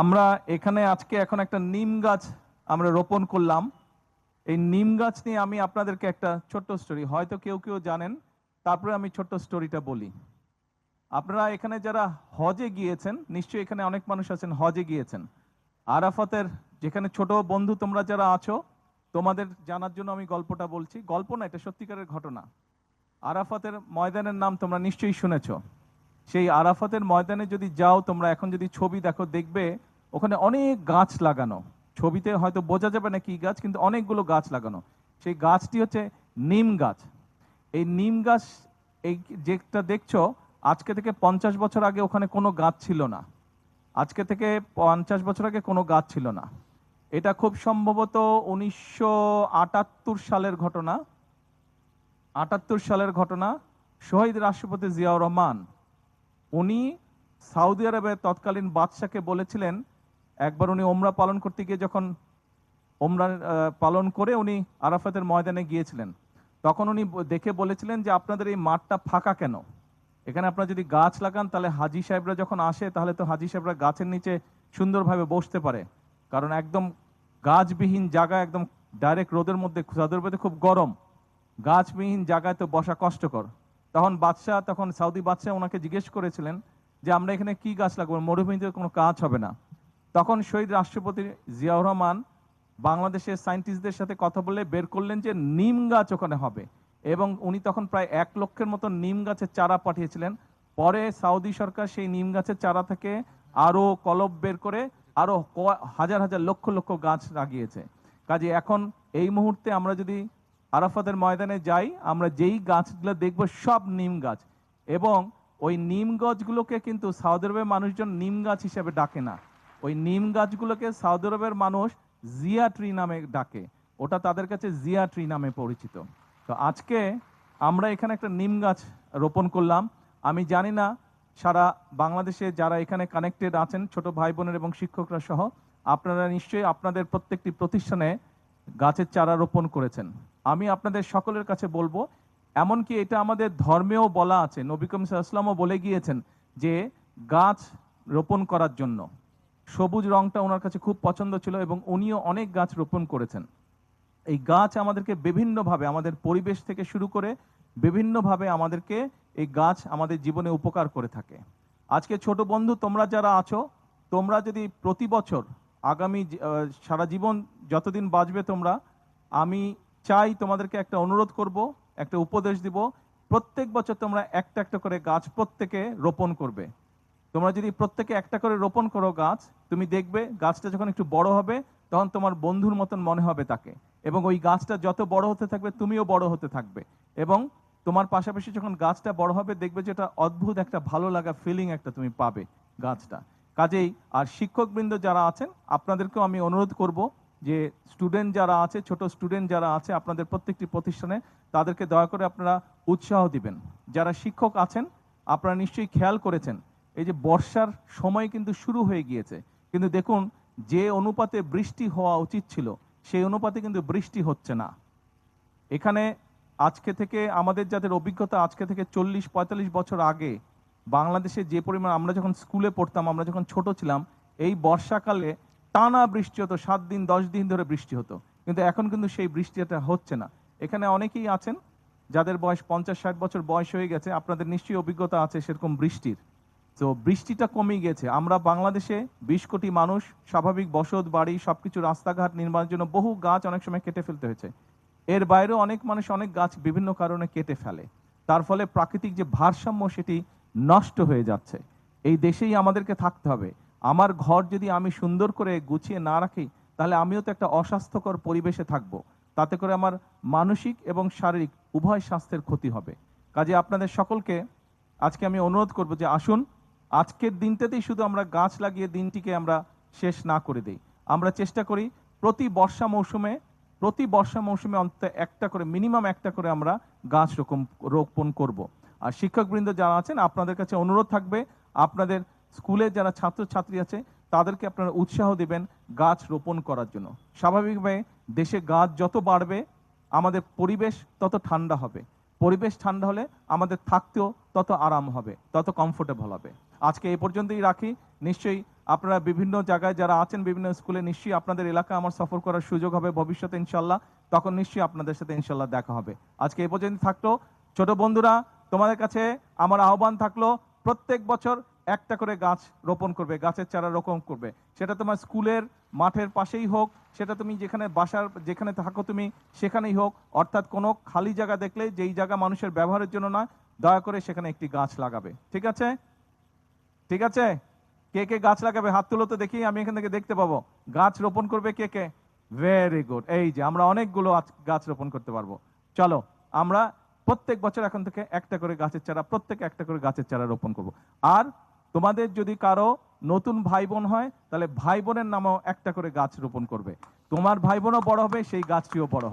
আমরা এখানে আজকে এখন একটা নিম গাছ আমরা রোপণ করলাম। এই নিম গাছ নিয়ে আমি আপনাদেরকে একটা ছোট্ট স্টোরি, হয়তো কেউ কেউ জানেন, তারপরে আমি ছোট্ট স্টোরিটা বলি। আপনারা এখানে যারা হজে গিয়েছেন, নিশ্চয়ই এখানে অনেক মানুষ আছেন হজে গিয়েছেন। আরাফাতের যেখানে ছোট বন্ধু তোমরা যারা আছো, তোমাদের জানার জন্য আমি গল্পটা বলছি। গল্প না, এটা সত্যিকারের ঘটনা। আরাফাতের ময়দানের নাম তোমরা নিশ্চয়ই শুনেছো। সেই আরাফাতের ময়দানে যদি যাও তোমরা, এখন যদি ছবি দেখো, দেখবে ওখানে অনেক গাছ লাগানো। ছবিতে হয়তো বোঝা যাবে না কি গাছ, কিন্তু অনেকগুলো গাছ লাগানো। সেই গাছটি হচ্ছে নিম গাছ। এই নিম গাছ, এই যেটা দেখছো, আজকে থেকে 50 বছর আগে ওখানে কোনো গাছ ছিল না। আজকে থেকে 50 বছর আগে কোনো গাছ ছিল না। এটা খুব সম্ভবত 1978 সালের ঘটনা। 78 সালের ঘটনা। শহীদ রাষ্ট্রপতি জিয়াউর রহমান, উনি সৌদি আরবের তৎকালীন বাদশাকে বলেছিলেন, একবার উনি ওমরা পালন করতে গিয়ে যখন ওমরা পালন করে উনি আরাফাতের ময়দানে গিয়েছিলেন, তখন উনি দেখে বলেছিলেন যে আপনাদের এই মাঠটা ফাঁকা কেন? এখানে আপনারা যদি গাছ লাগান তাহলে হাজি সাহেবরা যখন আসে তাহলে তো হাজি সাহেবরা গাছের নিচে সুন্দরভাবে বসতে পারে। কারণ একদম গাছবিহীন জায়গা, একদম ডাইরেক্ট রোদের মধ্যে, সৌদি আরবে খুব গরম, গাছবিহীন জায়গায় তো বসা কষ্টকর। তখন সৌদি বাদশাহ ওনাকে জিজ্ঞেস করেছিলেন যে আমরা এখানে কি গাছ লাগাবো, মরুভূমিতে কোনো কাজ হবে না। তখন শহীদ রাষ্ট্রপতি জিয়াউর রহমান বাংলাদেশের সায়েন্টিস্টদের সাথে কথা বলে বের করলেন যে নিম গাছ ওখানে হবে। এবং উনি তখন প্রায় 1 লক্ষের মতো নিম গাছের চারা পাঠিয়েছিলেন। পরে সৌদি সরকার সেই নিম গাছের চারা থেকে আরো কলব বের করে আরো হাজার হাজার লক্ষ লক্ষ গাছ লাগিয়েছে। কাজে এখন এই মুহূর্তে আমরা যদি আরাফাতের ময়দানে যাই, আমরা যেই গাছগুলো দেখব সব নিম গাছ। এবং ওই নিম গাছগুলোকে কিন্তু সৌদি আরবের মানুষজন নিম গাছ হিসেবে ডাকে না। ওই নিম গাছগুলোকে সৌদি আরবের মানুষ জিয়া ট্রি নামে ডাকে। ওটা তাদের কাছে জিয়া ট্রি নামে পরিচিত। তো আজকে আমরা এখানে একটা নিম গাছ রোপণ করলাম। আমি জানি না সারা বাংলাদেশে যারা এখানে কানেক্টেড আছেন, ছোট ভাই বোনের এবং শিক্ষকরা সহ, আপনারা নিশ্চয়ই আপনাদের প্রত্যেকটি প্রতিষ্ঠানে গাছের চারা রোপণ করেছেন। আমি আপনাদের সকলের কাছে বলবো, এমনকি এটা আমাদের ধর্মেও বলা আছে, নবী করিম সাল্লাল্লাহু আলাইহি ওয়াসাল্লামও বলে গিয়েছেন যে গাছ রোপণ করার জন্য। সবুজ রংটা ওনার কাছে খুব পছন্দ ছিল এবং উনিও অনেক গাছ রোপণ করেছেন। এই গাছ আমাদেরকে বিভিন্নভাবে, আমাদের পরিবেশ থেকে শুরু করে বিভিন্নভাবে আমাদেরকে এই গাছ আমাদের জীবনে উপকার করে থাকে। আজকে ছোট বন্ধু তোমরা যারা আছো, তোমরা যদি প্রতি বছর আগামী সারা জীবন যতদিন বাঁচবে তোমরা, আমি চাই তোমাদেরকে একটা অনুরোধ করব, একটা উপদেশ দিব, প্রত্যেক বছর তোমরা একটা একটা করে গাছ প্রত্যেকে রোপণ করবে। তোমরা যদি প্রত্যেকে একটা করে রোপণ করো গাছ, তুমি দেখবে গাছটা যখন একটু বড় হবে তখন তোমার বন্ধুর মতন মনে হবে তাকে। এবং ওই গাছটা যত বড় হতে থাকবে তুমিও বড় হতে থাকবে। এবং তোমার পাশাপাশি যখন গাছটা বড় হবে দেখবে যে এটা অদ্ভুত একটা ভালো লাগা ফিলিং একটা তুমি পাবে গাছটা। কাজেই আর শিক্ষকবৃন্দ যারা আছেন আপনাদেরকেও আমি অনুরোধ করব যে স্টুডেন্ট যারা আছে, ছোট স্টুডেন্ট যারা আছে আপনাদের প্রত্যেকটি প্রতিষ্ঠানে, তাদেরকে দয়া করে আপনারা উৎসাহ দিবেন। যারা শিক্ষক আছেন আপনারা নিশ্চয়ই খেয়াল করেছেন, এই যে বর্ষার সময় কিন্তু শুরু হয়ে গিয়েছে, কিন্তু দেখুন যে অনুপাতে বৃষ্টি হওয়া উচিত ছিল সেই অনুপাতে কিন্তু বৃষ্টি হচ্ছে না। এখানে আজকে থেকে আমাদের যাদের অভিজ্ঞতা, আজকে থেকে 40-45 বছর আগে বাংলাদেশে যে পরিমাণ, আমরা যখন স্কুলে পড়তাম, আমরা যখন ছোট ছিলাম, এই বর্ষাকালে টানা বৃষ্টি হতো, 7 দিন 10 দিন ধরে বৃষ্টি হতো। কিন্তু এখন কিন্তু সেই বৃষ্টিটা হচ্ছে না। এখানে অনেকেই আছেন যাদের বয়স 50-60 বছর বয়স হয়ে গেছে, আপনাদের নিশ্চয়ই অভিজ্ঞতা আছে সেরকম বৃষ্টির। তো বৃষ্টিটা কমে গেছে। আমরা বাংলাদেশে 20 কোটি মানুষ, স্বাভাবিক বসত বাড়ি সবকিছু, রাস্তাঘাট নির্মাণের জন্য বহু গাছ অনেক সময় কেটে ফেলতে হয়েছে। এর বাইরেও অনেক মানুষ অনেক গাছ বিভিন্ন কারণে কেটে ফেলে। তার ফলে প্রাকৃতিক যে ভারসাম্য সেটি নষ্ট হয়ে যাচ্ছে। এই দেশেই আমাদেরকে থাকতে হবে। আমার ঘর যদি আমি সুন্দর করে গুছিয়ে না রাখি, তাহলে আমিও তো একটা অস্বাস্থ্যকর পরিবেশে থাকবো। তাতে করে আমার মানসিক এবং শারীরিক উভয় স্বাস্থ্যের ক্ষতি হবে। কাজে আপনাদের সকলকে আজকে আমি অনুরোধ করব যে আসুন, আজকের দিনটাতেই শুধু আমরা গাছ লাগিয়ে দিনটিকে আমরা শেষ না করে দেই। আমরা চেষ্টা করি প্রতি বর্ষা মৌসুমে অন্তত একটা করে, মিনিমাম একটা করে আমরা গাছ রোপণ করব। আর শিক্ষকবৃন্দ যারা আছেন আপনাদের কাছে অনুরোধ থাকবে, আপনাদের স্কুলে যারা ছাত্রছাত্রী আছে তাদেরকে আপনারা উৎসাহ দিবেন গাছ রোপণ করার জন্য। স্বাভাবিকভাবে দেশে গাছ যত বাড়বে আমাদের পরিবেশ তত ঠান্ডা হবে। পরিবেশ ঠান্ডা হলে আমাদের থাকতেও তত আরাম হবে, তত কমফোর্টেবল হবে। আজকে এই পর্যন্তই রাখি। নিশ্চয়ই আপনারা বিভিন্ন জায়গায় যারা আছেন বিভিন্ন স্কুলে নিশ্চয়ই আপনাদের এলাকা আমার সফর করার সুযোগ হবে ভবিষ্যতে ইনশাল্লাহ, তখন নিশ্চয়ই আপনাদের সাথে ইনশাল্লাহ দেখা হবে। আজকে এই পর্যন্ত থাকলো। ছোট বন্ধুরা, তোমাদের কাছে আমার আহ্বান থাকলো, প্রত্যেক বছর একটা করে গাছ রোপণ করবে, গাছের চারা রোপণ করবে। সেটা তোমার স্কুলের মাঠের পাশেই হোক, সেটা তুমি যেখানে বাসার যেখানে থাকো তুমি সেখানেই হোক, অর্থাৎ কোনো খালি জায়গা দেখলে যেই জায়গা মানুষের ব্যবহারের জন্য নয়, দয়া করে সেখানে একটি গাছ লাগাবে। ঠিক আছে? ঠিক আছে? কে কে গাছ লাগাবে হাত তুলো তো দেখি, আমি এখান থেকে দেখতে পাবো। গাছ রোপণ করবে কে কে? Very good. এই যে আমরা অনেকগুলো গাছ রোপণ করতে পারবো। চলো আমরা প্রত্যেক বছর এখন থেকে একটা করে গাছের চারা, প্রত্যেকে একটা করে গাছের চারা রোপণ করব। আর তোমাদের যদি কারো নতুন ভাই বোন হয়, তাহলে ভাই বোনের নামেও একটা করে গাছ রোপণ করবে। তোমার ভাই বোনও বড় হবে, সেই গাছটিও বড় হবে।